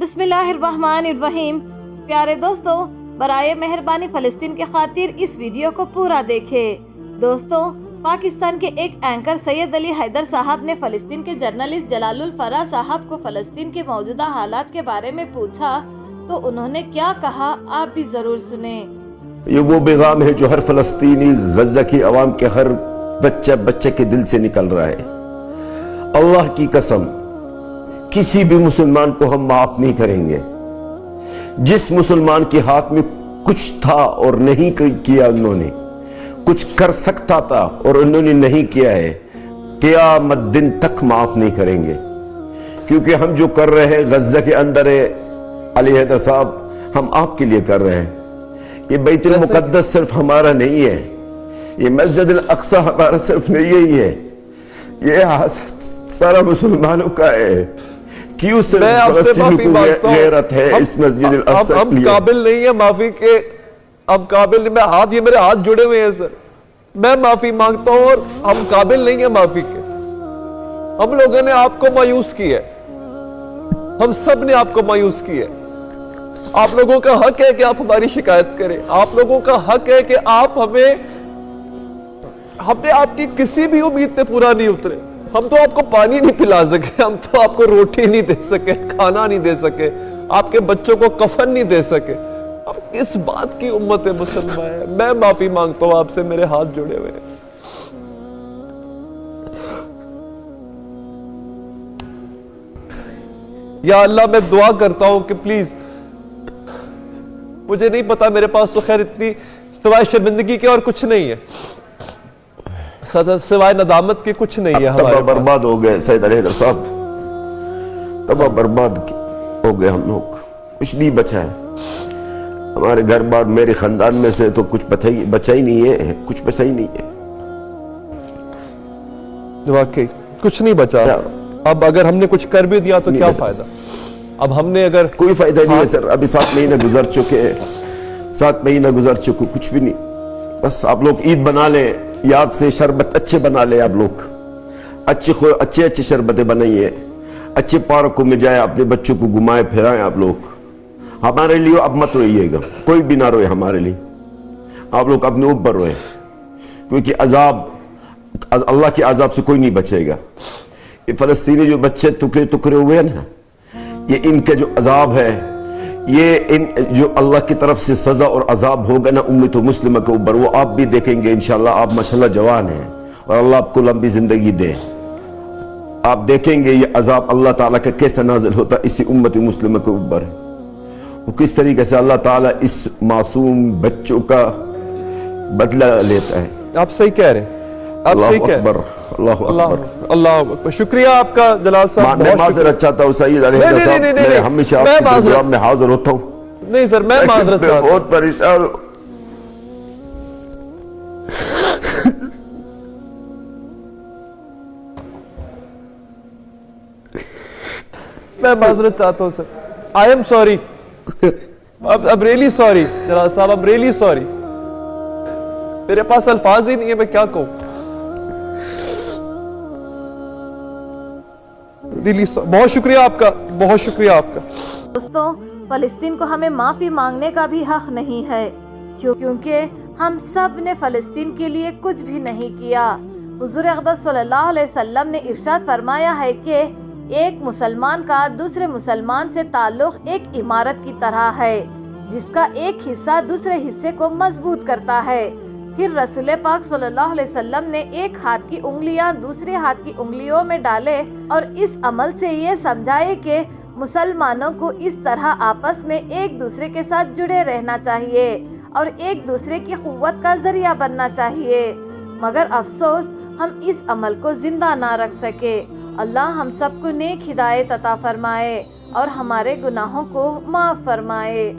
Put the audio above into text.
बिस्मिल्लाहिर्रहमानिर्रहीम। प्यारे दोस्तों, बराए मेहरबानी फ़लस्तीन के खातिर इस वीडियो को पूरा देखें। दोस्तों, पाकिस्तान के एक एंकर सैयद अली हैदर साहब ने फ़लस्तीन के जर्नलिस्ट जलालुल फराह साहब को फ़लस्तीन के मौजूदा हालात के बारे में पूछा तो उन्होंने क्या कहा, आप भी जरूर सुने। ये वो पैगाम है जो हर फ़लस्तीनी गज़ा की आवाम के हर बच्चे के दिल से निकल रहा है। अल्लाह की कसम, किसी भी मुसलमान को हम माफ नहीं करेंगे। जिस मुसलमान के हाथ में कुछ था और नहीं किया, उन्होंने कुछ कर सकता था और उन्होंने नहीं किया है, क़यामत दिन तक माफ नहीं करेंगे। क्योंकि हम जो कर रहे हैं गज़ा के अंदर है, अली हैदर साहब, हम आपके लिए कर रहे हैं। ये बैतुल मुक़द्दस सिर्फ हमारा नहीं है, ये मस्जिद अल अक़सा हमारा सिर्फ नहीं है, ये सारा मुसलमानों का है। क्यों गैरत है इस मस्जिद अल अक़सा के लिए? हम काबिल नहीं है माफी के, हम काबिल नहीं। ये मेरे हाथ जुड़े हुए हैं सर, मैं माफी मांगता हूं और हम काबिल नहीं है माफी के। हम लोगों ने आपको मायूस किया है, हम सब ने आपको मायूस किया है। आप लोगों का हक है कि आप हमारी शिकायत करें, आप लोगों का हक है कि आप हमने आपकी किसी भी उम्मीद पे पूरा नहीं उतरे। हम तो आपको पानी नहीं पिला सके, हम तो आपको रोटी नहीं दे सके, खाना नहीं दे सके, आपके बच्चों को कफन नहीं दे सके। अब किस बात की उम्मत है मुसलमान है? मैं माफी मांगता हूं आपसे, मेरे हाथ जुड़े हुए हैं। या अल्लाह, मैं दुआ करता हूं कि प्लीज, मुझे नहीं पता, मेरे पास तो खैर इतनी सिवाय शर्मिंदगी के और कुछ नहीं है, सिवाय नदामत के कुछ नहीं है। हमारे बर्बाद हो गए सैयद अली हैदर साहब, तबाह बर्बाद हो गए हम लोग, कुछ नहीं बचा है। हमारे घर बार, मेरे खानदान में से तो कुछ बचा ही नहीं है, कुछ बचा ही नहीं है, वाकई कुछ नहीं बचा। अब अगर हमने कुछ कर भी दिया तो क्या फायदा? अब हमने अगर कोई फायदा नहीं है सर। अभी 7 महीने गुजर चुके हैं, 7 महीने गुजर चुके, कुछ भी नहीं। बस आप लोग ईद बना ले, याद से शरबत अच्छे बना ले, आप लोग अच्छे शरबतें बनाइए, अच्छे पार्कों में जाए, अपने बच्चों को घुमाए फिराएं। आप लोग हमारे लिए अब मत रोइएगा, कोई भी ना रोए हमारे लिए, आप लोग अपने ऊपर रोए। क्योंकि अजाब, अल्लाह के अजाब से कोई नहीं बचेगा। ये फलस्तीनी जो बच्चे टुकड़े टुकड़े हुए हैं ना, ये इनका जो अजाब है, ये इन जो अल्लाह की तरफ से सजा और अजाब होगा ना उम्मत मुस्लिमा के ऊपर, वो आप भी देखेंगे इंशाअल्लाह। आप माशाअल्लाह जवान हैं और अल्लाह आपको लंबी जिंदगी दे। आप देखेंगे ये अजाब अल्लाह ताला का कैसा नाजिल होता इसी उम्मत मुस्लिमा के ऊपर, वो किस तरीके से अल्लाह ताला इस मासूम बच्चों का बदला लेता है। आप सही कह रहे हैं, आप सही कह रहे हैं। अल्लाह अकबर। शुक्रिया आपका जलाल साहब। मैं माजरत चाहता हूँ सैयद अली हैदर साहब, मैं हमेशा आपके प्रोग्राम में हाजिर होता हूँ। नहीं सर, मैं माजरत चाहता हूं, बहुत परेशान हूं। मैं माजरत चाहता हूं सर, आई एम सॉरी, अब रियली सॉरी जलाल साहब, अब रियली सॉरी। मेरे पास अल्फाज ही नहीं है, मैं क्या कहूं। बहुत शुक्रिया आपका, बहुत शुक्रिया आपका। दोस्तों, फलस्तीन को हमें माफी मांगने का भी हक नहीं है, क्योंकि हम सब ने फलस्तीन के लिए कुछ भी नहीं किया। हुजूर अक़दस सल्लल्लाहु अलैहि वसल्लम ने इरशाद फरमाया है कि एक मुसलमान का दूसरे मुसलमान से ताल्लुक एक इमारत की तरह है, जिसका एक हिस्सा दूसरे हिस्से को मजबूत करता है। फिर रसूल पाक सल्लल्लाहु अलैहि वसल्लम ने एक हाथ की उंगलियां दूसरे हाथ की उंगलियों में डाले और इस अमल से ये समझाए कि मुसलमानों को इस तरह आपस में एक दूसरे के साथ जुड़े रहना चाहिए और एक दूसरे की कुव्वत का जरिया बनना चाहिए। मगर अफसोस, हम इस अमल को जिंदा ना रख सके। अल्लाह हम सबको नेक हिदायत अता फरमाए और हमारे गुनाहों को माफ फरमाए।